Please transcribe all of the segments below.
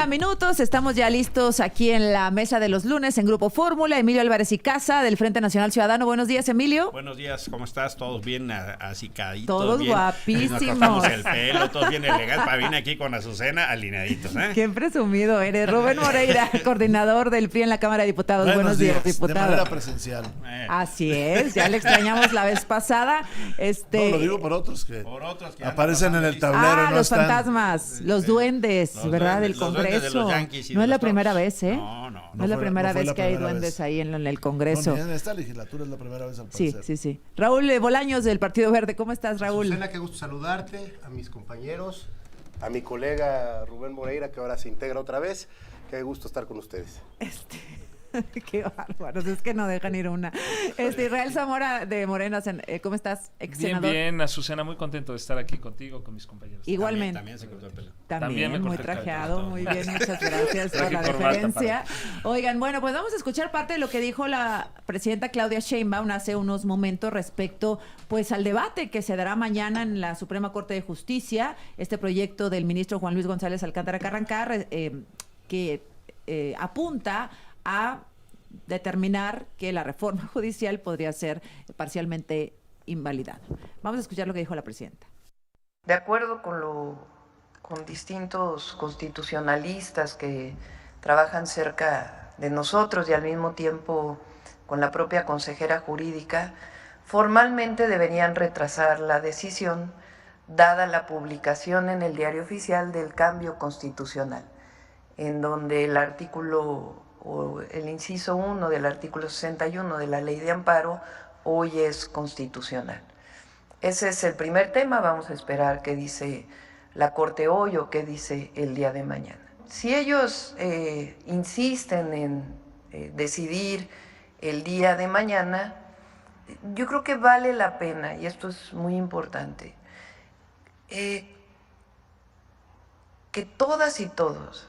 30 minutos, estamos ya listos aquí en la mesa de los lunes en Grupo Fórmula. Emilio Álvarez y Casa del Frente Nacional Ciudadano. Buenos días, Emilio. Buenos días, ¿cómo estás? ¿Todos bien acicaditos? Todos bien, guapísimos. Nos cortamos el pelo, todos bien elegantes. Para venir aquí con Azucena alineaditos, ¿eh? Qué presumido eres. Rubén Moreira, coordinador del PRI en la Cámara de Diputados. Buenos días, diputado. De manera presencial. Así es, ya le extrañamos la vez pasada. No, lo digo por otros que aparecen en el tablero. No los están. Fantasmas, los duendes, ¿verdad? Del Congreso. No es la primera vez, ¿eh? No es la primera vez que hay duendes ahí en el Congreso. No, en esta legislatura es la primera vez al parecer. Sí. Raúl Bolaños del Partido Verde, ¿cómo estás, Raúl? Susana, qué gusto saludarte, a mis compañeros, a mi colega Rubén Moreira, que ahora se integra otra vez. Qué gusto estar con ustedes. Qué bárbaros, es que no dejan ir una. Israel Zamora de Morena, ¿cómo estás, ex senador? Bien, Azucena, muy contento de estar aquí contigo, con mis compañeros. Igualmente. También se cortó el pelo. También muy trajeado, muy bien, muchas gracias por la referencia. Oigan, bueno, pues vamos a escuchar parte de lo que dijo la presidenta Claudia Sheinbaum hace unos momentos respecto pues al debate que se dará mañana en la Suprema Corte de Justicia, este proyecto del ministro Juan Luis González Alcántara Carrancá, que apunta a determinar que la reforma judicial podría ser parcialmente invalidada. Vamos a escuchar lo que dijo la presidenta. De acuerdo con distintos constitucionalistas que trabajan cerca de nosotros y al mismo tiempo con la propia consejera jurídica, formalmente deberían retrasar la decisión dada la publicación en el Diario Oficial del cambio constitucional, en donde el artículo o el inciso 1 del artículo 61 de la Ley de Amparo hoy es constitucional. Ese es el primer tema, vamos a esperar qué dice la Corte hoy o qué dice el día de mañana. Si ellos insisten en decidir el día de mañana, yo creo que vale la pena, y esto es muy importante, que todas y todos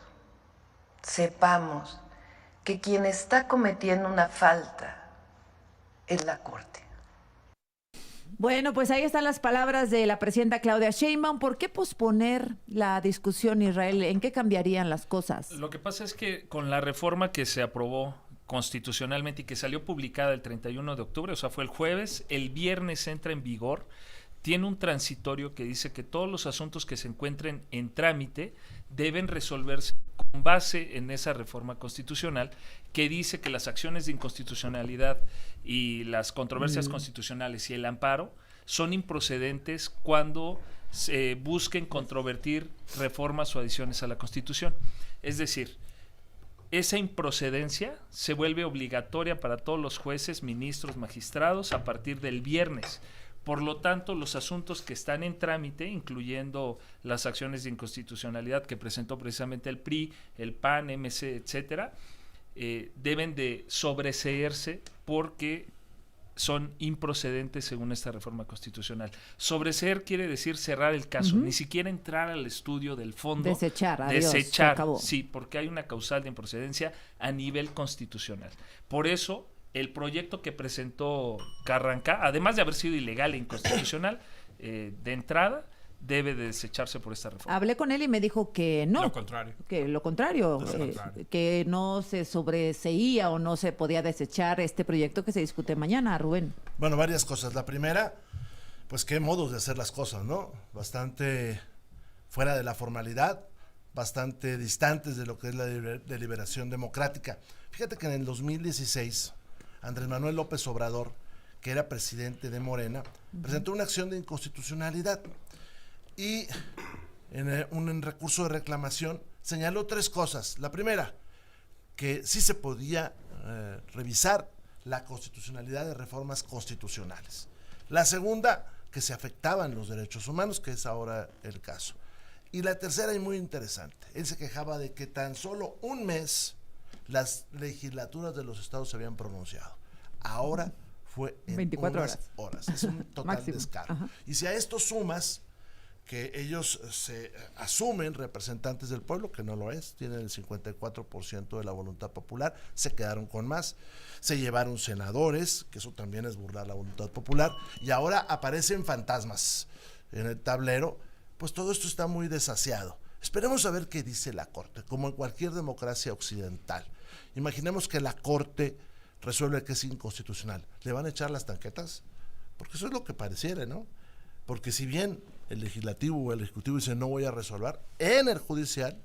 sepamos que quien está cometiendo una falta es la Corte. Bueno, pues ahí están las palabras de la presidenta Claudia Sheinbaum. ¿Por qué posponer la discusión, Israel? ¿En qué cambiarían las cosas? Lo que pasa es que con la reforma que se aprobó constitucionalmente y que salió publicada el 31 de octubre, o sea, fue el jueves, el viernes entra en vigor, tiene un transitorio que dice que todos los asuntos que se encuentren en trámite deben resolverse con base en esa reforma constitucional que dice que las acciones de inconstitucionalidad y las controversias constitucionales y el amparo son improcedentes cuando se busquen controvertir reformas o adiciones a la Constitución. Es decir, esa improcedencia se vuelve obligatoria para todos los jueces, ministros, magistrados a partir del viernes. Por lo tanto, los asuntos que están en trámite, incluyendo las acciones de inconstitucionalidad que presentó precisamente el PRI, el PAN, MC, etcétera, deben de sobreseerse porque son improcedentes según esta reforma constitucional. Sobreseer quiere decir cerrar el caso, ni siquiera entrar al estudio del fondo. Desechar, adiós, desechar, se acabó. sí, porque hay una causal de improcedencia a nivel constitucional. Por eso, el proyecto que presentó Carrancá, además de haber sido ilegal e inconstitucional, de entrada, debe de desecharse por esta reforma. Hablé con él y me dijo que no. Lo contrario. Que lo contrario, que no se sobreseía o no se podía desechar este proyecto que se discute mañana, Rubén. Bueno, varias cosas. La primera, pues qué modos de hacer las cosas, ¿no? Bastante fuera de la formalidad, bastante distantes de lo que es la deliberación democrática. Fíjate que en el 2016... Andrés Manuel López Obrador, que era presidente de Morena, presentó una acción de inconstitucionalidad y en un recurso de reclamación señaló tres cosas. La primera, que sí se podía revisar la constitucionalidad de reformas constitucionales. La segunda, que se afectaban los derechos humanos, que es ahora el caso. Y la tercera, y muy interesante, él se quejaba de que tan solo un mes las legislaturas de los estados se habían pronunciado. Ahora fue en 24 horas. Es un total descaro. Ajá. Y si a esto sumas que ellos se asumen representantes del pueblo, que no lo es, tienen el 54% de la voluntad popular, se quedaron con más, se llevaron senadores, que eso también es burlar la voluntad popular, y ahora aparecen fantasmas en el tablero, pues todo esto está muy desasiado. Esperemos a ver qué dice la Corte, como en cualquier democracia occidental. Imaginemos que la Corte resuelve que es inconstitucional. ¿Le van a echar las tanquetas? Porque eso es lo que pareciera, ¿no? Porque si bien el legislativo o el ejecutivo dice no voy a resolver, en el judicial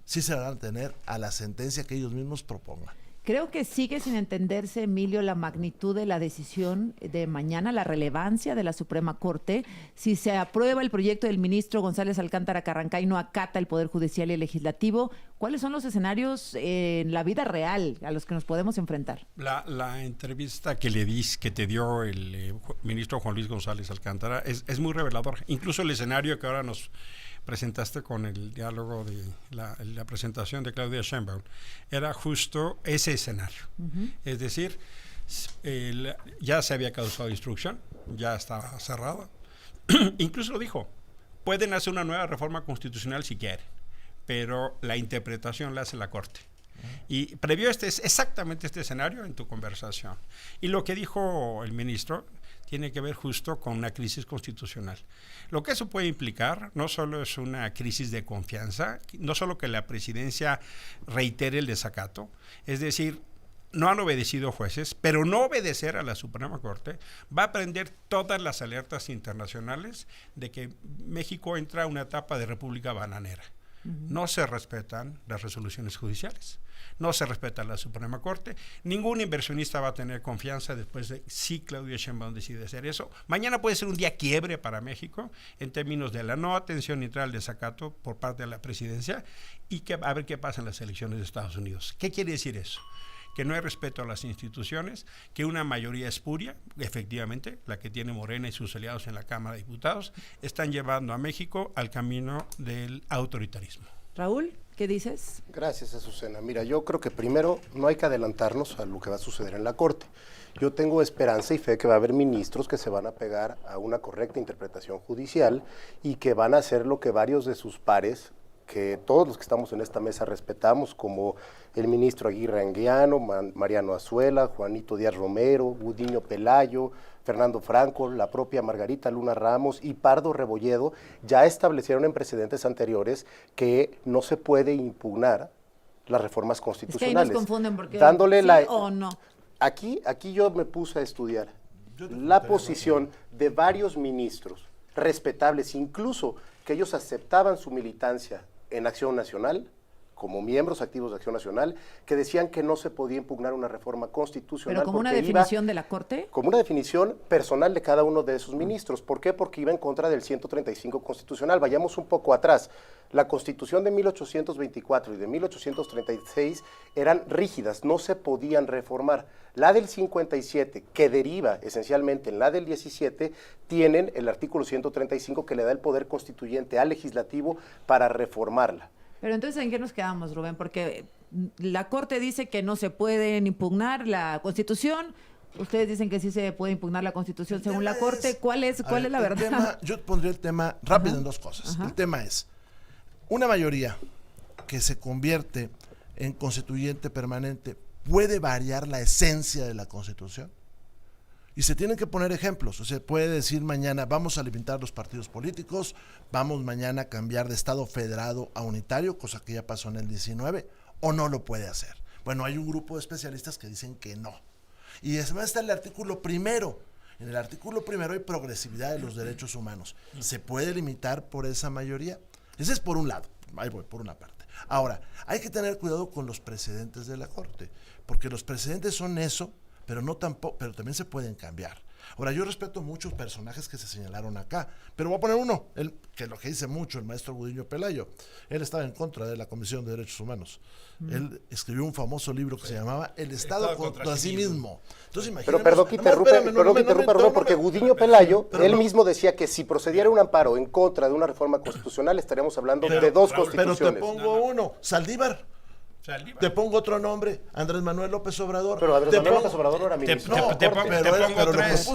sí se van a tener a la sentencia que ellos mismos propongan. Creo que sigue sin entenderse, Emilio, la magnitud de la decisión de mañana, la relevancia de la Suprema Corte. Si se aprueba el proyecto del ministro González Alcántara Carrancá y no acata el Poder Judicial y el Legislativo, ¿cuáles son los escenarios en la vida real a los que nos podemos enfrentar? La entrevista que te dio el ministro Juan Luis González Alcántara es muy revelador. Incluso el escenario que ahora nos presentaste con el diálogo de la presentación de Claudia Sheinbaum era justo ese escenario. Es decir, ya se había causado instrucción, ya estaba cerrada. Incluso lo dijo, pueden hacer una nueva reforma constitucional si quieren, pero la interpretación la hace la Corte. Y previó exactamente este escenario en tu conversación. Y lo que dijo el ministro tiene que ver justo con una crisis constitucional. Lo que eso puede implicar no solo es una crisis de confianza, no solo que la presidencia reitere el desacato, es decir, no han obedecido jueces, pero no obedecer a la Suprema Corte va a prender todas las alertas internacionales de que México entra a una etapa de república bananera. No se respetan las resoluciones judiciales, no se respeta la Suprema Corte, ningún inversionista va a tener confianza después de si Claudia Sheinbaum decide hacer eso. Mañana puede ser un día quiebre para México en términos de la no atención y al desacato por parte de la presidencia y a ver qué pasa en las elecciones de Estados Unidos. ¿Qué quiere decir eso? Que no hay respeto a las instituciones, que una mayoría espuria, efectivamente, la que tiene Morena y sus aliados en la Cámara de Diputados, están llevando a México al camino del autoritarismo. Raúl, ¿qué dices? Gracias, Azucena. Mira, yo creo que primero no hay que adelantarnos a lo que va a suceder en la Corte. Yo tengo esperanza y fe que va a haber ministros que se van a pegar a una correcta interpretación judicial y que van a hacer lo que varios de sus pares, que todos los que estamos en esta mesa respetamos, como el ministro Aguirre Anguiano, Mariano Azuela, Juanito Díaz Romero, Gudiño Pelayo, Fernando Franco, la propia Margarita Luna Ramos y Pardo Rebolledo, ya establecieron en precedentes anteriores que no se puede impugnar las reformas constitucionales. Es que ahí nos confunden porque dándole ¿sí o no? Aquí yo me puse a estudiar la posición de varios ministros respetables, incluso que ellos aceptaban su militancia en Acción Nacional, como miembros activos de Acción Nacional, que decían que no se podía impugnar una reforma constitucional. ¿Pero como una definición de la Corte? Como una definición personal de cada uno de esos ministros. ¿Por qué? Porque iba en contra del 135 constitucional. Vayamos un poco atrás. La Constitución de 1824 y de 1836 eran rígidas, no se podían reformar. La del 57, que deriva esencialmente en la del 17, tienen el artículo 135 que le da el poder constituyente al legislativo para reformarla. Pero entonces, ¿en qué nos quedamos, Rubén? Porque la Corte dice que no se pueden impugnar la Constitución. Ustedes dicen que sí se puede impugnar la Constitución según la Corte. ¿Cuál es la verdad? Yo pondría el tema rápido en dos cosas. El tema es, una mayoría que se convierte en constituyente permanente, ¿puede variar la esencia de la Constitución? Y se tienen que poner ejemplos. O sea, puede decir mañana, vamos a limitar los partidos políticos, vamos mañana a cambiar de Estado federado a unitario, cosa que ya pasó en el 19, o no lo puede hacer. Bueno, hay un grupo de especialistas que dicen que no. Y además está el artículo primero. En el artículo primero hay progresividad de los derechos humanos. ¿Se puede limitar por esa mayoría? Ese es por un lado. Ahí voy, por una parte. Ahora, hay que tener cuidado con los precedentes de la Corte, porque los precedentes son eso, pero también se pueden cambiar. Ahora, yo respeto muchos personajes que se señalaron acá, pero voy a poner uno, que lo que dice mucho, el maestro Gudiño Pelayo. Él estaba en contra de la Comisión de Derechos Humanos. Él escribió un famoso libro que se llamaba El Estado contra sí mismo. Entonces, pero perdón que interrumpa, Rubén, porque Gudiño Pelayo, él mismo decía que si procediera un amparo en contra de una reforma constitucional, estaríamos hablando de dos constituciones. Pero te pongo uno, Saldívar. Te pongo otro nombre, Andrés Manuel López Obrador. Pero Andrés Manuel López Obrador no era ministro. Te pongo tres.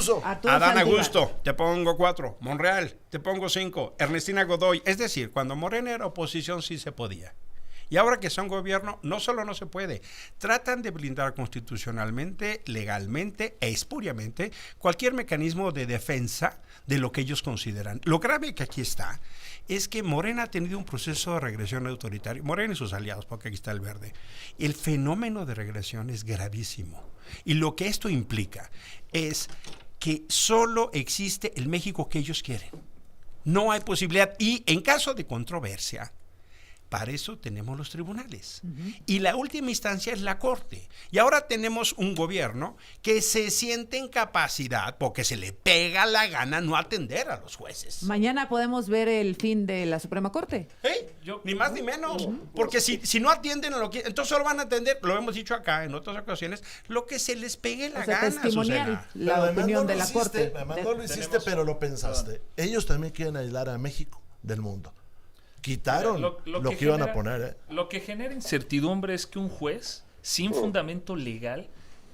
Adán Augusto, te pongo 4. Monreal, te pongo 5. Ernestina Godoy. Es decir, cuando Morena era oposición sí se podía. Y ahora que son gobierno, no solo no se puede, tratan de blindar constitucionalmente, legalmente e espuriamente cualquier mecanismo de defensa de lo que ellos consideran. Lo grave que aquí está es que Morena ha tenido un proceso de regresión autoritaria, Morena y sus aliados, porque aquí está el verde. El fenómeno de regresión es gravísimo. Y lo que esto implica es que solo existe el México que ellos quieren. No hay posibilidad. Y en caso de controversia, para eso tenemos los tribunales. Y la última instancia es la Corte. Y ahora tenemos un gobierno que se siente en capacidad, porque se le pega la gana, no atender a los jueces. Mañana podemos ver el fin de la Suprema Corte. Ni más ni menos. Porque si no atienden a lo que... Entonces solo van a atender, lo hemos dicho acá en otras ocasiones, lo que se les pegue la gana. Testimonial Susana. la opinión de la Corte. Además no lo hiciste, pero lo pensaste. Ellos también quieren aislar a México del mundo. Quitaron lo que iban a poner. Lo que genera incertidumbre es que un juez, sin fundamento legal,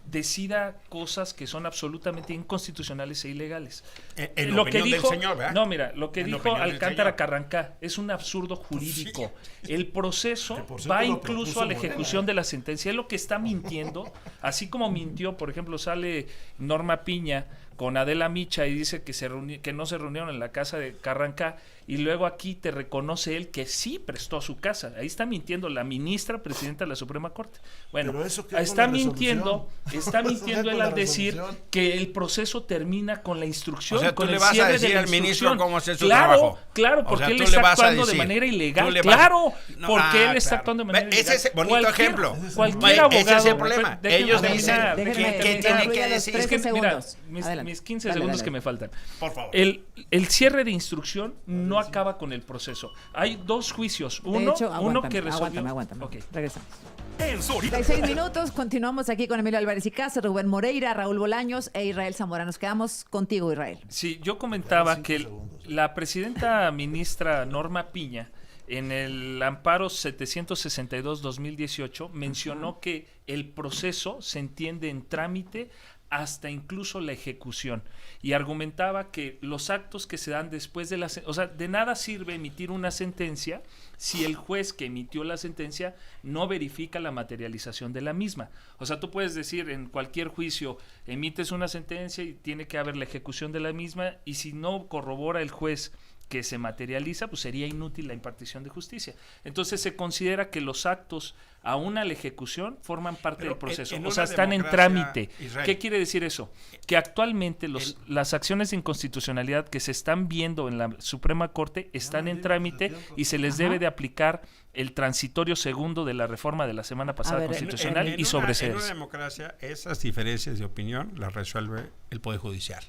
decida cosas que son absolutamente inconstitucionales e ilegales. En lo opinión que dijo, del señor, ¿verdad? no, mira, lo que En dijo opinión del Alcántara señor. Carrancá es un absurdo jurídico. El proceso Que por cierto va lo incluso propuso a la Morena, ejecución de la sentencia. Es lo que está mintiendo, así como mintió, por ejemplo, sale Norma Piña con Adela Micha y dice que no se reunieron en la casa de Carrancá, y luego aquí te reconoce él que sí prestó su casa. Ahí está mintiendo la ministra presidenta de la Suprema Corte. Bueno, Pero eso que está con la mintiendo resolución. él Con al la decir resolución. que el proceso termina con la instrucción, O sea, tú con le el vas a cierre decir de la al ministro instrucción. cómo hacer su Claro, trabajo. claro, O porque sea, él tú está le vas a actuando de decir, manera tú ilegal. le vas a- Claro, No, porque él está claro. actuando de manera Ese ilegal. es el bonito ejemplo. Cualquier Ese abogado. es el problema. Déjenme Ellos terminar, dicen déjenme que terminar. tiene que Incluye los decir. 13 Es que, mira, segundos. Adelante. mis 15 Dale, segundos dale. que me faltan. Por favor. El cierre de instrucción no acaba con el proceso. Hay dos juicios. Uno, De hecho, uno que resolvió. aguántame. Ok. Regresamos. 36 minutos, continuamos aquí con Emilio Álvarez y Casa, Rubén Moreira, Raúl Bolaños e Israel Zamora. Nos quedamos contigo, Israel. Sí, yo comentaba que la presidenta ministra Norma Piña, en el amparo 762-2018, mencionó que el proceso se entiende en trámite hasta incluso la ejecución, y argumentaba que los actos que se dan después de o sea, de nada sirve emitir una sentencia si el juez que emitió la sentencia no verifica la materialización de la misma. O sea, tú puedes decir en cualquier juicio, emites una sentencia y tiene que haber la ejecución de la misma, y si no corrobora el juez que se materializa, pues sería inútil la impartición de justicia. Entonces se considera que los actos aún a la ejecución forman parte Pero del proceso, en o sea, una están en democracia, trámite. Israel, ¿Qué quiere decir eso? Que actualmente las acciones de inconstitucionalidad que se están viendo en la Suprema Corte están en trámite y se les debe de aplicar el transitorio segundo de la reforma de la semana pasada ver, constitucional y En una sobreseerse. democracia, esas diferencias de opinión las resuelve el Poder Judicial.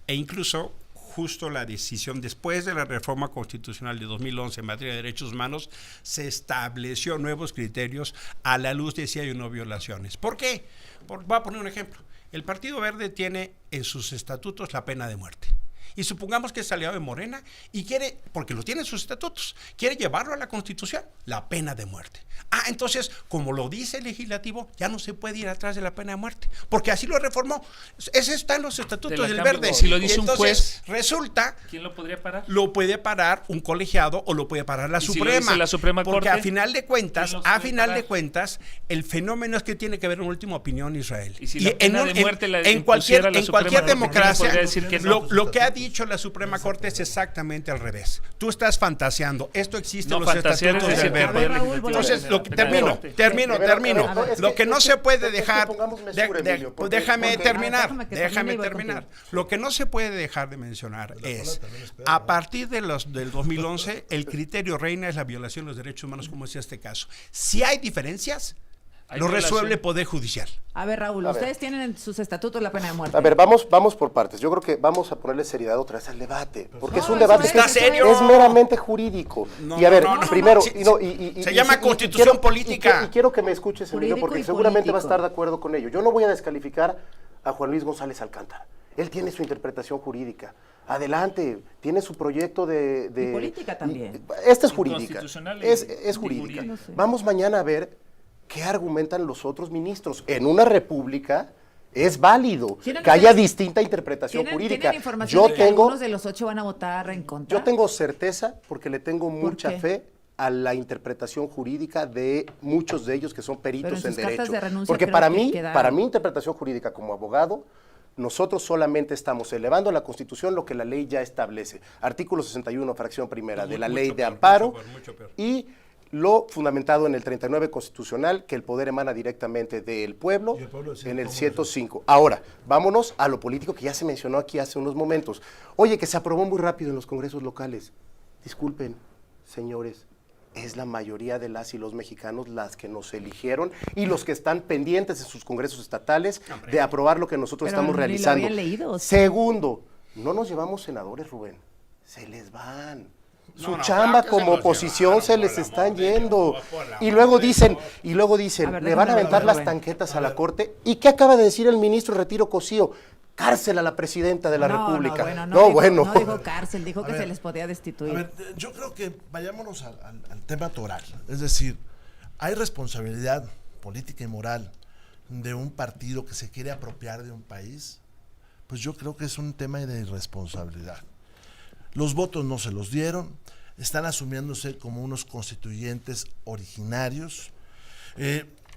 E incluso justo la decisión después de la reforma constitucional de 2011 en materia de derechos humanos, se estableció nuevos criterios a la luz de si hay o no violaciones. ¿Por qué? Voy a poner un ejemplo. El Partido Verde tiene en sus estatutos la pena de muerte. Y supongamos que es aliado de Morena y quiere, porque lo tiene en sus estatutos, quiere llevarlo a la Constitución, la pena de muerte. Entonces, como lo dice el legislativo, ya no se puede ir atrás de la pena de muerte, porque así lo reformó. Ese está en los estatutos del cambio. Verde. Si lo dice Y un entonces, juez, resulta, ¿quién lo podría parar? lo puede parar un colegiado o lo puede parar la ¿Y si lo Suprema. dice la Suprema porque Corte? a final de cuentas, ¿Quién los puede parar? el fenómeno es que tiene que haber una última opinión, Israel. Y si la pena de muerte la en cualquier impusiera la Suprema Corte, ¿quién democracia, podría decir que no? lo que ha dicho la Suprema Corte es exactamente al revés. Tú estás fantaseando. Esto existe en No, los fantasear es estatutos del decir que Verde. Raúl, Entonces, volvemos. lo que termino. Es Lo que no se puede es que dejar, pongamos mesura, Emilio, porque- déjame porque- terminar, déjame que déjame termine y voy terminar. contigo. Lo que no se puede dejar de mencionar es, a partir de del 2011, el criterio reina es la violación de los derechos humanos, como es este caso. Si hay diferencias, Hay lo violación. resuelve el Poder Judicial. A ver, Raúl, A ver. ustedes tienen en sus estatutos la pena de muerte. A ver, vamos por partes. Yo creo que vamos a ponerle seriedad otra vez al debate, porque es un eso debate es, que ¿Está serio? es meramente jurídico. No, Y a ver, no, no, primero, no. Se llama constitución política. Y quiero que me escuches, Emilio, Jurídico porque y seguramente va a político. estar de acuerdo con ello. Yo no voy a descalificar a Juan Luis González Alcántara. Él tiene su interpretación jurídica. Adelante, tiene su proyecto de... Y política también. Esta es jurídica. Inconstitucional y- Es y jurídica. jurídica. No sé. Vamos mañana a ver qué argumentan los otros ministros. En una república es válido ¿Tienen que haya ustedes- distinta interpretación jurídica. ¿Tienen información Yo de que tengo, algunos de los 8 van a votar en contra? yo tengo certeza, porque le tengo mucha qué? fe a la interpretación jurídica de muchos de ellos que son peritos en sus cartas derecho. de renuncia Porque creo para que mí, quedaron. para mi interpretación jurídica como abogado, nosotros solamente estamos elevando a la Constitución lo que la ley ya establece. Artículo 61, fracción primera de la ley de amparo mucho peor. y lo fundamentado en el 39 constitucional, que el poder emana directamente del pueblo, Y el pueblo decide en el cómo 105. Ahora, vámonos a lo político que ya se mencionó aquí hace unos momentos. Oye, que se aprobó muy rápido en los congresos locales. Disculpen, señores, es la mayoría de las y los mexicanos las que nos eligieron y los que están pendientes de sus congresos estatales de aprobar lo que nosotros Pero estamos ni lo realizando. habían leído. Segundo, no nos llevamos senadores, Rubén. Se les van. Su No, chamba claro que se como los oposición llevaron, se por les el están amor de yendo. Dios, por el Y amor luego de dicen, Dios. A ver, le van a déjame aventar ver, las Rubén. tanquetas a la corte. ¿Y qué acaba de decir el ministro Retiro Cosío? Cárcel a la presidenta de la República. No dijo cárcel, dijo A que ver, se les podía destituir. A ver, yo creo que vayámonos al tema toral. Es decir, hay responsabilidad política y moral de un partido que se quiere apropiar de un país. Pues yo creo que es un tema de irresponsabilidad. Los votos no se los dieron, están asumiéndose como unos constituyentes originarios,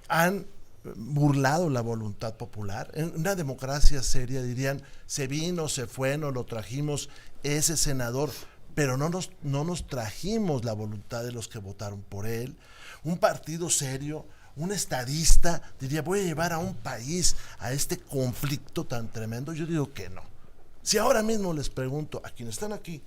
han burlado la voluntad popular. En una democracia seria dirían, se vino, se fue, nos lo trajimos ese senador, pero no nos trajimos la voluntad de los que votaron por él. Un partido serio, un estadista diría, voy a llevar a un país a este conflicto tan tremendo. Yo digo que no. Si ahora mismo les pregunto a quienes están aquí,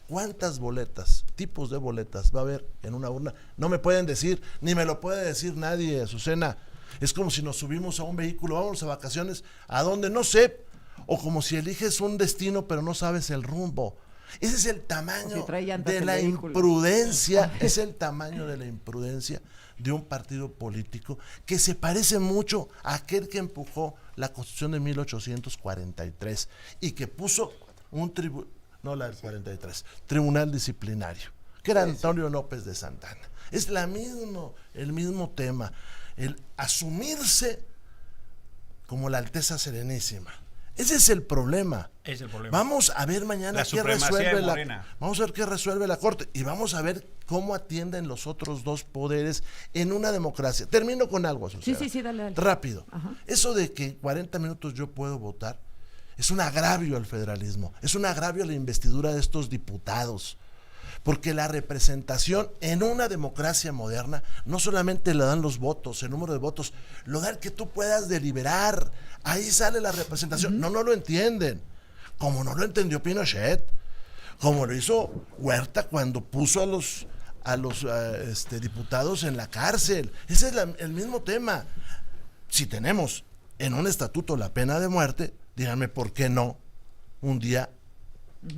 ¿cuántas boletas, tipos de boletas va a haber en una urna? No me pueden decir, ni me lo puede decir nadie, Azucena. Es como si nos subimos a un vehículo, vamos a vacaciones, ¿a dónde? No sé. O como si eliges un destino pero no sabes el rumbo. Ese es el tamaño de la imprudencia, es el tamaño de la imprudencia de un partido político que se parece mucho a aquel que empujó la Constitución de 1843 y que puso un tribunal disciplinario, que era Antonio López de Santana. Es el mismo tema, el asumirse como la Alteza Serenísima. Ese es el problema. Es el problema. Vamos a ver mañana qué vamos a ver qué resuelve la Corte y vamos a ver cómo atienden los otros dos poderes en una democracia. Termino con algo, Azucena. Sí, dale. Rápido. Ajá. Eso de que en 40 minutos yo puedo votar es un agravio al federalismo, es un agravio a la investidura de estos diputados. Porque la representación en una democracia moderna no solamente la dan los votos, el número de votos, lo da el que tú puedas deliberar. Ahí sale la representación. No lo entienden. Como no lo entendió Pinochet, como lo hizo Huerta cuando puso a los diputados en la cárcel. Ese es el mismo tema. Si tenemos en un estatuto la pena de muerte, díganme por qué no un día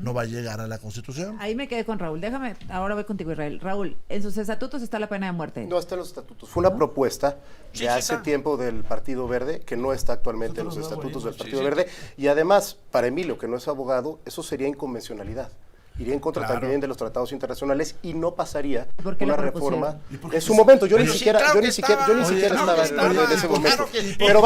no va a llegar a la Constitución. Ahí me quedé con Raúl. Ahora voy contigo, Israel. Raúl, en sus estatutos está la pena de muerte. No está en los estatutos. Fue una propuesta de hace tiempo del Partido Verde, que no está actualmente en los estatutos del Partido Verde. Y además, para Emilio, que no es abogado, eso sería inconvencionalidad. Iría en contra también de los tratados internacionales y no pasaría una reforma en su momento. Yo ni siquiera estaba en ese momento. Pero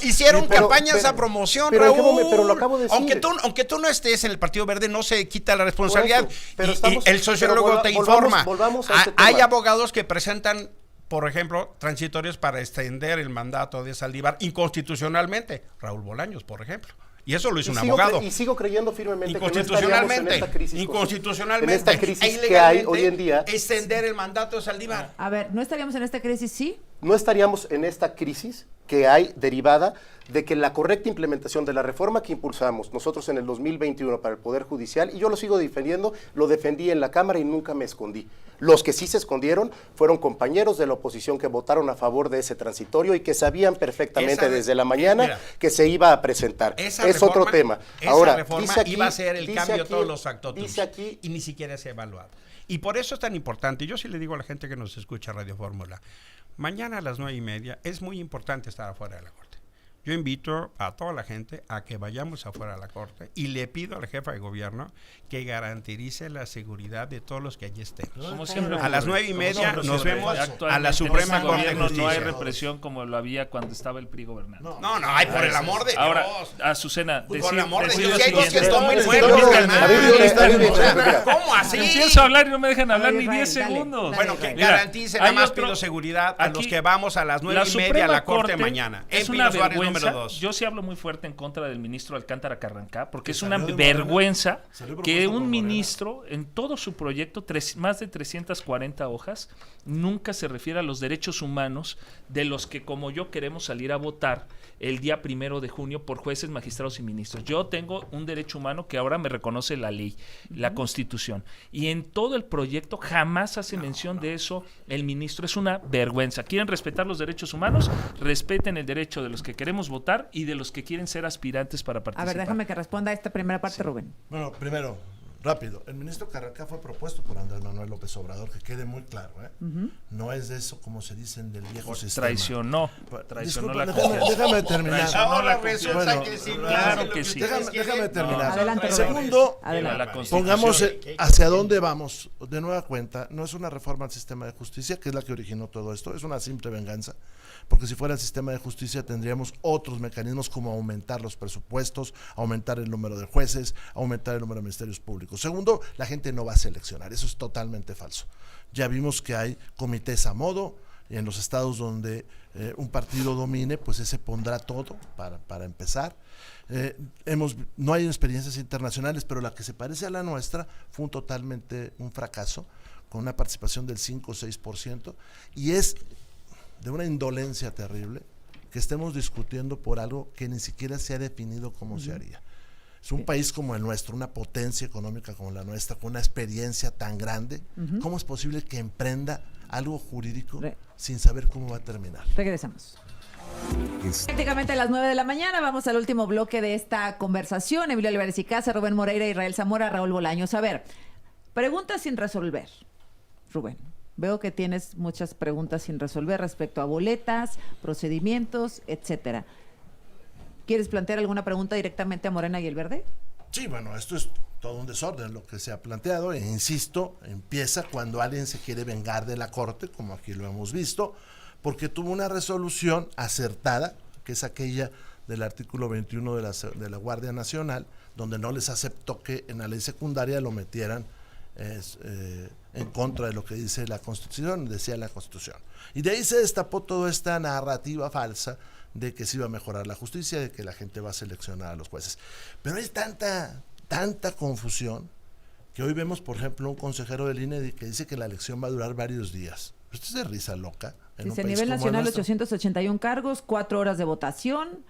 hicieron campañas a promoción, Raúl. Pero lo acabo de decir. Aunque tú no estés en el Partido Verde, no se quita la responsabilidad. Pero y el sociólogo te informa. Volvamos a ese Hay tema. abogados que presentan, por ejemplo, transitorios para extender el mandato de Saldívar inconstitucionalmente. Raúl Bolaños, por ejemplo. Y eso lo hizo un abogado. Y sigo creyendo firmemente que no Inconstitucionalmente. estaríamos en esta crisis. Inconstitucionalmente. En esta crisis que hay hoy en día. Extender el mandato de Saldívar. A ver, ¿no estaríamos en esta crisis? Sí. No estaríamos en esta crisis que hay derivada de que la correcta implementación de la reforma que impulsamos nosotros en el 2021 para el Poder Judicial, y yo lo sigo defendiendo, lo defendí en la Cámara y nunca me escondí. Los que sí se escondieron fueron compañeros de la oposición que votaron a favor de ese transitorio y que sabían perfectamente desde la mañana que se iba a presentar. Es otro tema. Ahora, reforma dice aquí, iba a ser el cambio de aquí, todos los actótumos. Dice aquí, y ni siquiera se ha evaluado. Y por eso es tan importante. Yo sí le digo a la gente que nos escucha Radio Fórmula, mañana a las 9:30 es muy importante estar afuera de la Corte. yo invito a toda la gente a que vayamos afuera de la Corte y le pido al jefe de gobierno que garantice la seguridad de todos los que allí estén. Como siempre, A las 9:30 nos vemos actualmente a la Suprema en este Corte de gobierno Justicia. no hay represión como lo había cuando estaba el PRI gobernando. No, ay, por el amor de Dios. Ahora, Azucena, Por el amor de decir Dios, lo si hay dos que siguiente. están muy No, fuertes, no, carnal. ¿Cómo así? Empiezo a hablar y no me dejan hablar ver, ni Israel, 10 dale, segundos. dale. Bueno, que Mira, garantice, nada hay más otro- pido seguridad a los aquí, que vamos a las 9:30 a la Corte mañana. Es En una Pino Suárez vergüenza. número 2. Yo sí hablo muy fuerte en contra del ministro Alcántara Carrancá, porque es salió una de Morena, vergüenza salió que propuesto por un Morena. ministro en todo su proyecto, más de 340 hojas, nunca se refiere a los derechos humanos de los que como yo queremos salir a votar el día 1 de junio por jueces, magistrados y ministros. Yo tengo un derecho humano que ahora me reconoce la ley, la Constitución. Y en todo el proyecto jamás hace mención de eso el ministro. Es una vergüenza. ¿Quieren respetar los derechos humanos? Respeten el derecho de los que queremos votar y de los que quieren ser aspirantes para A participar. ver, déjame que responda a esta primera parte, Rubén. Bueno, primero, rápido. El ministro Carrancá fue propuesto por Andrés Manuel López Obrador, que quede muy claro, ¿eh? No es de eso, como se dicen, del viejo sistema. Traicionó Disculpa, la déjame, confianza. déjame terminar. Traicionó la resulta Bueno, que sí, claro que sí. Déjame terminar. Adelante, Rubén. Segundo, Adelante. La Constitución. pongamos hacia dónde vamos. De nueva cuenta, no es una reforma al sistema de justicia, que es la que originó todo esto, es una simple venganza. Porque si fuera el sistema de justicia tendríamos otros mecanismos como aumentar los presupuestos, aumentar el número de jueces, aumentar el número de ministerios públicos. Segundo, la gente no va a seleccionar, eso es totalmente falso. Ya vimos que hay comités a modo, y en los estados donde un partido domine, pues ese pondrá todo para empezar. No hay experiencias internacionales, pero la que se parece a la nuestra fue totalmente un fracaso, con una participación del 5 o 6%, y es de una indolencia terrible que estemos discutiendo por algo que ni siquiera se ha definido cómo se haría. Es un país como el nuestro, una potencia económica como la nuestra, con una experiencia tan grande. ¿Cómo es posible que emprenda algo jurídico sin saber cómo va a terminar? Regresamos. Prácticamente a las 9 de la mañana vamos al último bloque de esta conversación. Emilio Olivares y Casa, Rubén Moreira, Israel Zamora, Raúl Bolaños. A ver, preguntas sin resolver, Rubén. Veo que tienes muchas preguntas sin resolver respecto a boletas, procedimientos, etcétera. ¿Quieres plantear alguna pregunta directamente a Morena y el Verde? Sí, bueno, esto es todo un desorden lo que se ha planteado, e insisto, empieza cuando alguien se quiere vengar de la Corte, como aquí lo hemos visto, porque tuvo una resolución acertada, que es aquella del artículo 21 de la Guardia Nacional, donde no les aceptó que en la ley secundaria lo metieran en contra de lo que dice la Constitución, decía la Constitución. Y de ahí se destapó toda esta narrativa falsa de que se iba a mejorar la justicia, de que la gente va a seleccionar a los jueces. Pero hay tanta confusión que hoy vemos, por ejemplo, un consejero del INE que dice que la elección va a durar varios días. Esto es de risa loca. Dice, a nivel nacional, 881 cargos, 4 horas de votación.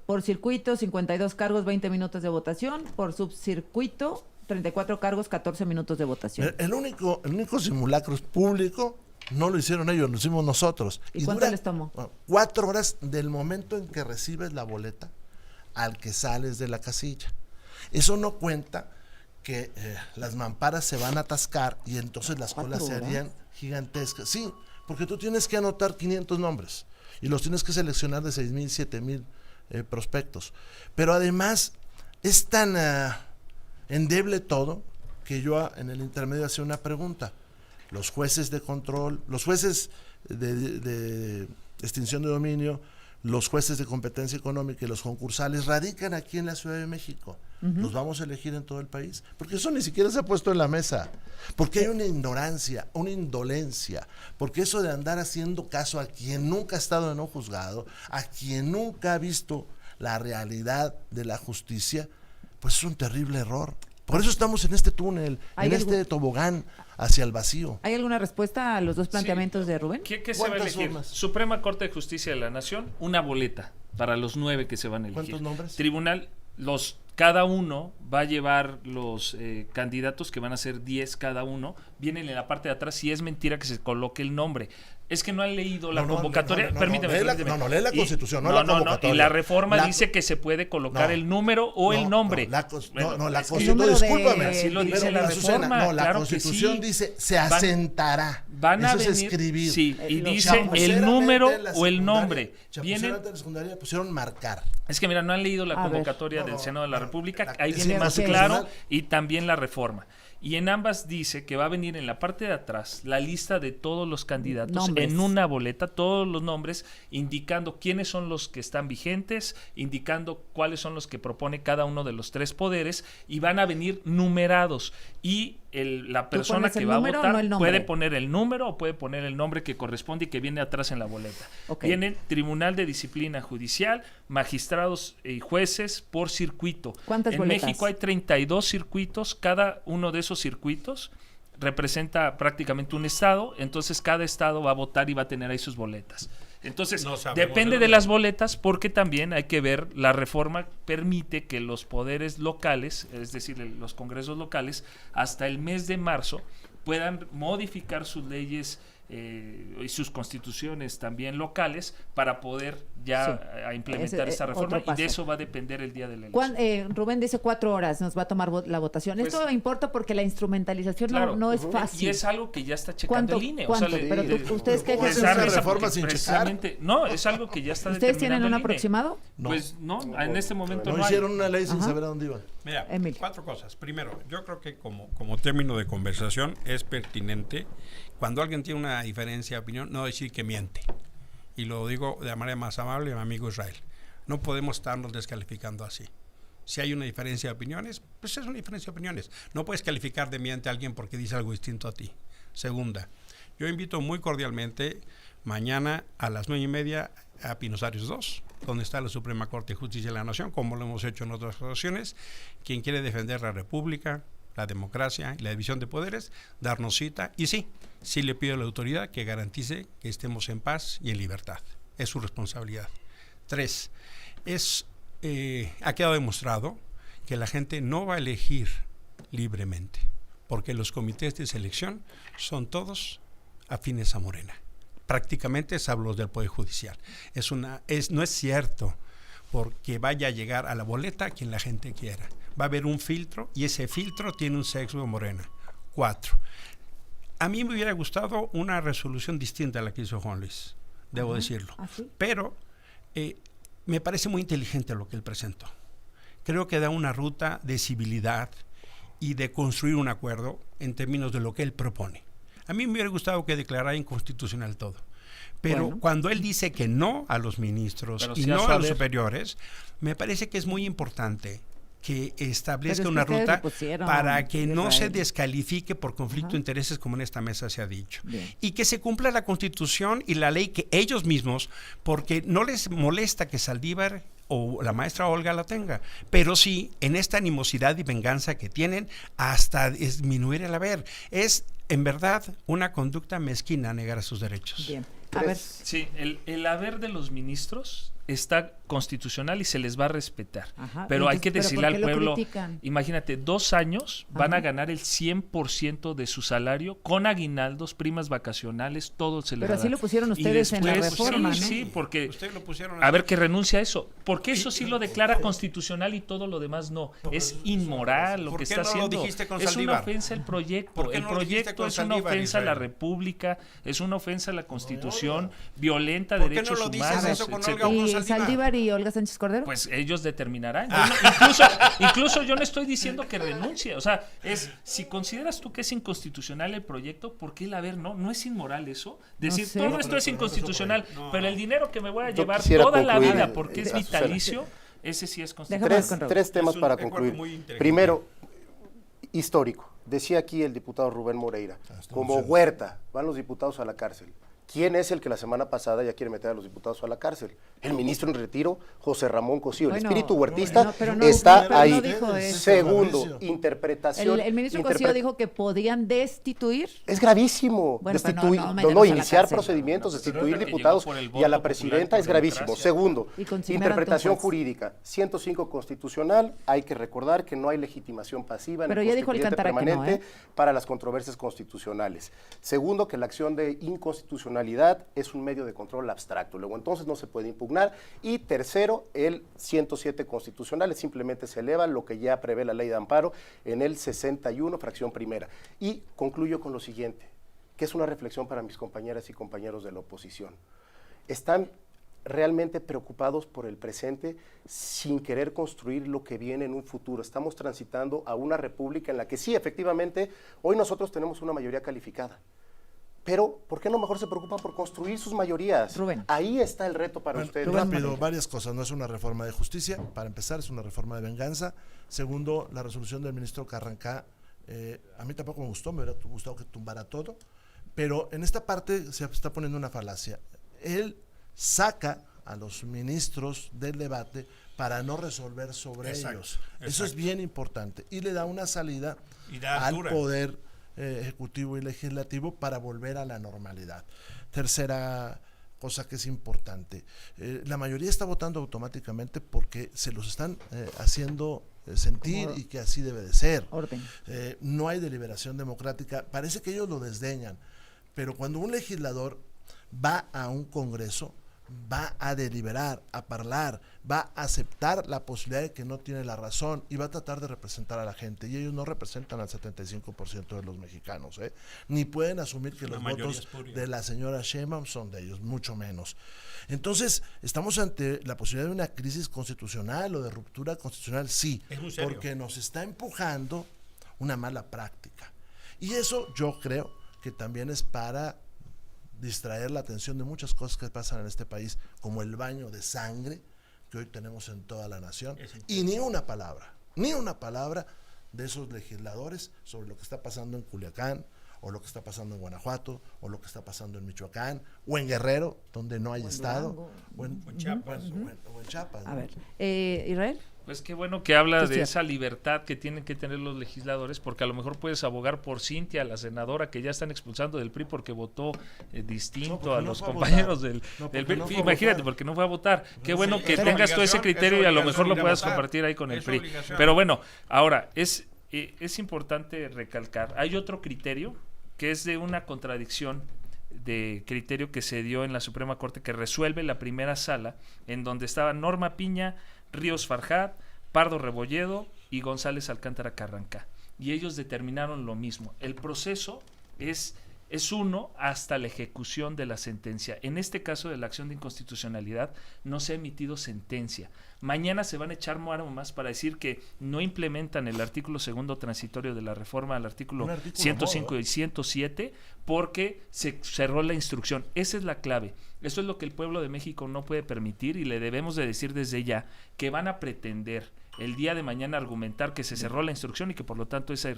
Por circuito, 52 cargos, 20 minutos de votación. Por subcircuito, 34 cargos, 14 minutos de votación. El único simulacro público no lo hicieron ellos, lo hicimos nosotros. ¿Y cuánto les tomó? 4 horas del momento en que recibes la boleta al que sales de la casilla. Eso no cuenta que las mamparas se van a atascar y entonces las colas se harían gigantescas. Sí, porque tú tienes que anotar 500 nombres y los tienes que seleccionar de 6,000, 7,000 prospectos. Pero además es tan endeble todo que yo en el intermedio hacía una pregunta. Los jueces de control, los jueces de extinción de dominio, los jueces de competencia económica y los concursales radican aquí en la Ciudad de México. ¿Los vamos a elegir en todo el país? Porque eso ni siquiera se ha puesto en la mesa. Porque hay una ignorancia, una indolencia. Porque eso de andar haciendo caso a quien nunca ha estado en un juzgado, a quien nunca ha visto la realidad de la justicia, pues es un terrible error. Por eso estamos en este túnel, en este tobogán hacia el vacío. ¿Hay alguna respuesta a los dos planteamientos de Rubén? ¿Qué se va a elegir? Formas? Suprema Corte de Justicia de la Nación, una boleta para los 9 que se van a elegir. ¿Cuántos nombres? Tribunal, cada uno va a llevar los candidatos, que van a ser 10 cada uno, vienen en la parte de atrás, si es mentira que se coloque el nombre. Es que no han leído la convocatoria. Permíteme. Lee la Constitución, no la convocatoria. Y la reforma dice que se puede colocar el número o el nombre. La Constitución, número discúlpame. Así lo dice la Susana, reforma. la claro Constitución que sí. dice se asentará. Van a Eso es venir, escribir. sí, y dice Chapuceramente el número en la o el secundaria- nombre. chapuceramente Vienen, en la secundaria pusieron marcar. es que mira, no han leído la A ver. convocatoria No, del no, Senado de la no, República, la- ahí es viene más inconstitucional. claro, y también la reforma. Y en ambas dice que va a venir en la parte de atrás la lista de todos los candidatos Nombres. en una boleta, todos los nombres, indicando quiénes son los que están vigentes, indicando cuáles son los que propone cada uno de los tres poderes, y van a venir numerados. Y la persona pones que el va a número o votar no el nombre? puede poner el número o puede poner el nombre que corresponde y que viene atrás en la boleta. Ok. Vienen Tribunal de Disciplina Judicial, magistrados y jueces por circuito. ¿Cuántas en boletas? México hay 32 circuitos, cada uno de esos circuitos representa prácticamente un estado, entonces cada estado va a votar y va a tener ahí sus boletas. Entonces, No sabemos depende de de las boletas, porque también hay que ver, la reforma permite que los poderes locales, es decir, los congresos locales, hasta el mes de marzo puedan modificar sus leyes y sus constituciones también locales para poder ya Sí. a implementar Ese, esta otro reforma, y paso. de eso va a depender el día de la elección. Rubén dice 4 horas nos va a tomar la votación. Pues, Esto importa porque la instrumentalización Claro. no es fácil. Y es algo que ya está checando el INE. ¿Cuánto? Pero ¿ustedes qué ¿Cómo ejercen? hacer da una risa reforma porque sin checar? precisamente- No, es algo que ya está ¿Ustedes tienen determinando un el INE. aproximado? Pues no, en este momento No no hay. hicieron una ley sin Ajá. saber a dónde iban. Mira, Emilio. 4 cosas. Primero, yo creo que como término de conversación es pertinente cuando alguien tiene una diferencia de opinión, no decir que miente. Y lo digo de la manera más amable, mi amigo Israel. No podemos estarnos descalificando así. Si hay una diferencia de opiniones, pues es una diferencia de opiniones. No puedes calificar de miente a alguien porque dice algo distinto a ti. Segunda, yo invito muy cordialmente mañana a las 9:30 a Pinos Arias 2, donde está la Suprema Corte de Justicia de la Nación, como lo hemos hecho en otras ocasiones. Quien quiere defender la República, la democracia y la división de poderes, darnos cita. Y sí le pido a la autoridad que garantice que estemos en paz y en libertad. Es su responsabilidad. 3, ha quedado demostrado que la gente no va a elegir libremente, porque los comités de selección son todos afines a Morena. Prácticamente salvo los del Poder Judicial. No es cierto porque vaya a llegar a la boleta quien la gente quiera. Va a haber un filtro y ese filtro tiene un sesgo de Morena. 4. A mí me hubiera gustado una resolución distinta a la que hizo Juan Luis, debo decirlo. ¿Ah, sí? Pero me parece muy inteligente lo que él presentó. Creo que da una ruta de civilidad y de construir un acuerdo en términos de lo que él propone. A mí me hubiera gustado que declarara inconstitucional todo. Pero Bueno. cuando él dice que no a los ministros Pero y sí a no su a los haber. superiores, me parece que es muy importante que establezca Pero es una que ustedes ruta lo pusieron, para que no se Israel. descalifique por conflicto Ajá. de intereses, como en esta mesa se ha dicho. Bien. Y que se cumpla la Constitución y la ley que ellos mismos, porque no les molesta que Saldívar o la maestra Olga la tenga, pero sí en esta animosidad y venganza que tienen hasta disminuir el haber. Es en verdad una conducta mezquina negar a sus derechos. Bien. A ver, Sí, el haber de los ministros está constitucional y se les va a respetar. Ajá. Pero hay Entonces, que ¿pero decirle por qué al lo pueblo, critican? imagínate, 2 años van Ajá. a ganar el 100% de su salario con aguinaldos, primas vacacionales, todo se les Pero va a así dar. lo pusieron Y ustedes en la después, reforma, sí, ¿no? sí, porque Ustedes lo pusieron a ver que renuncia a eso, porque eso sí lo declara constitucional y todo lo demás no. Es inmoral lo ¿Por que qué está no lo haciendo. dijiste con Es una Saldívar? ofensa el proyecto. ¿Por qué El no lo dijiste proyecto con es una Saldívar, ofensa a la Israel? República, es una ofensa a la Constitución, violenta ¿Por qué no derechos lo dices humanos, eso con etcétera. Olga ¿y Saldívar? Saldívar y Olga Sánchez Cordero? Pues ellos determinarán. Yo Ah. incluso yo no estoy diciendo que renuncie. O sea, si consideras tú que es inconstitucional el proyecto, ¿por qué el haber no? ¿No es inmoral eso? Decir, sé. todo esto es inconstitucional, pero el dinero que me voy a Yo llevar quisiera toda la concluir, vida porque es Azucena. vitalicio, ese sí es constitucional. Déjame con Raúl. Tres temas Es un para acuerdo concluir. muy inteligente. Primero, histórico. Decía aquí el diputado Rubén Moreira, como Huerta, van los diputados a la cárcel. ¿Quién es el que la semana pasada ya quiere meter a los diputados a la cárcel? El ministro en retiro, José Ramón Cosío. Bueno, el espíritu huertista no, pero no, está pero no ahí. dijo eso. Segundo, Mauricio. interpretación. El ministro Cosío dijo que podían destituir. Es gravísimo. Bueno, pero Destituir, no meterlos a la iniciar cárcel. procedimientos, Pero destituir que llegó diputados por el y a voto la popular, presidenta por es gravísimo. democracia. Segundo, Y con Cimer interpretación Antón Juez. jurídica. 105 constitucional, hay que recordar que no hay legitimación pasiva en Pero el ya dijo constituyente Alcántara que no, permanente para las controversias constitucionales. Segundo, que la acción de inconstitucionalidad es un medio de control abstracto, luego entonces no se puede impugnar. Y tercero, el 107 constitucional, simplemente se eleva lo que ya prevé la ley de amparo en el 61, fracción primera. Y concluyo con lo siguiente, que es una reflexión para mis compañeras y compañeros de la oposición. Están realmente preocupados por el presente sin querer construir lo que viene en un futuro. Estamos transitando a una república en la que sí, efectivamente, hoy nosotros tenemos una mayoría calificada. Pero, ¿por qué no mejor se preocupan por construir sus mayorías? Rubén. Ahí está el reto para ustedes. Rápido, varias cosas. No es una reforma de justicia, para empezar, es una reforma de venganza. Segundo, la resolución del ministro Carrancá, a mí tampoco me gustó, me hubiera gustado que tumbara todo, pero en esta parte se está poniendo una falacia. Él saca a los ministros del debate para no resolver sobre ellos. Eso es bien importante. Y le da una salida al poder ejecutivo y legislativo para volver a la normalidad. Tercera cosa que es importante, la mayoría está votando automáticamente porque se los están haciendo sentir y que así debe de ser. No hay deliberación democrática, parece que ellos lo desdeñan, pero cuando un legislador va a un congreso, va a deliberar, a hablar, va a aceptar la posibilidad de que no tiene la razón y va a tratar de representar a la gente, y ellos no representan al 75% de los mexicanos, ni pueden asumir que los votos de la señora Sheinbaum son de ellos, mucho menos. Entonces, estamos ante la posibilidad de una crisis constitucional o de ruptura constitucional, sí, porque nos está empujando una mala práctica, y eso yo creo que también es para distraer la atención de muchas cosas que pasan en este país, como el baño de sangre que hoy tenemos en toda la nación, y ni una palabra de esos legisladores sobre lo que está pasando en Culiacán, o lo que está pasando en Guanajuato, o lo que está pasando en Michoacán, o en Guerrero, donde no hay estado, o en Chiapas. A ver, Israel. Pues qué bueno que habla de esa libertad que tienen que tener los legisladores, porque a lo mejor puedes abogar por Cintia, la senadora, que ya están expulsando del PRI porque votó distinto a los compañeros del PRI. Imagínate, porque no fue a votar. Qué bueno que tengas tú ese criterio y a lo mejor lo puedas compartir ahí con el PRI. Pero bueno, ahora, es importante recalcar, hay otro criterio que es de una contradicción de criterio que se dio en la Suprema Corte, que resuelve la primera sala, en donde estaba Norma Piña, Ríos Farjat, Pardo Rebolledo y González Alcántara Carrancá. Y ellos determinaron lo mismo. El proceso es uno hasta la ejecución de la sentencia. En este caso de la acción de inconstitucionalidad no se ha emitido sentencia. Mañana se van a echar mano más para decir que no implementan el artículo segundo transitorio de la reforma al artículo 105 y 107 porque se cerró la instrucción. Esa es la clave. Eso es lo que el pueblo de México no puede permitir, y le debemos de decir desde ya que van a pretender el día de mañana argumentar que se cerró la instrucción y que por lo tanto ese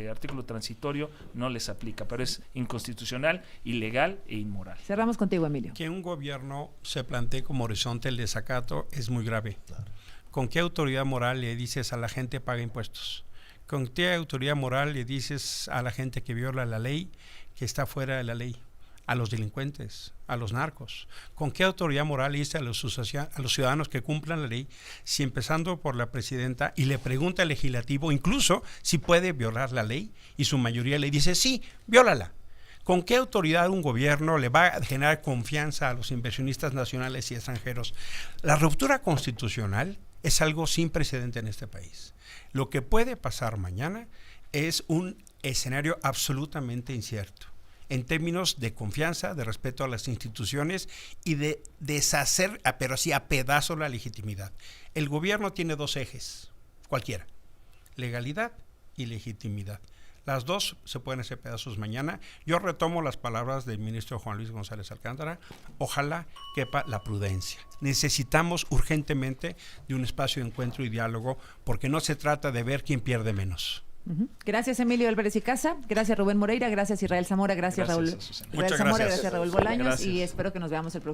artículo transitorio no les aplica, pero es inconstitucional, ilegal e inmoral. Cerramos contigo, Emilio. Que un gobierno se plantee como horizonte el desacato es muy grave. Claro. ¿Con qué autoridad moral le dices a la gente paga impuestos? ¿Con qué autoridad moral le dices a la gente que viola la ley que está fuera de la ley? A los delincuentes, a los narcos. ¿Con qué autoridad moral le dice a los ciudadanos que cumplan la ley, si empezando por la presidenta y le pregunta al legislativo incluso si puede violar la ley y su mayoría le dice sí, viólala? ¿Con qué autoridad un gobierno le va a generar confianza a los inversionistas nacionales y extranjeros? La ruptura constitucional es algo sin precedente en este país. Lo que puede pasar mañana es un escenario absolutamente incierto en términos de confianza, de respeto a las instituciones y de deshacer, pero sí a pedazos, la legitimidad. El gobierno tiene dos ejes, cualquiera, legalidad y legitimidad. Las dos se pueden hacer pedazos mañana. Yo retomo las palabras del ministro Juan Luis González Alcántara. Ojalá quepa la prudencia. Necesitamos urgentemente de un espacio de encuentro y diálogo, porque no se trata de ver quién pierde menos. Gracias, Emilio Álvarez y Casa, gracias Rubén Moreira, gracias Israel Zamora, gracias Raúl. Muchas gracias. Gracias Raúl Bolaños, y espero que nos veamos el próximo.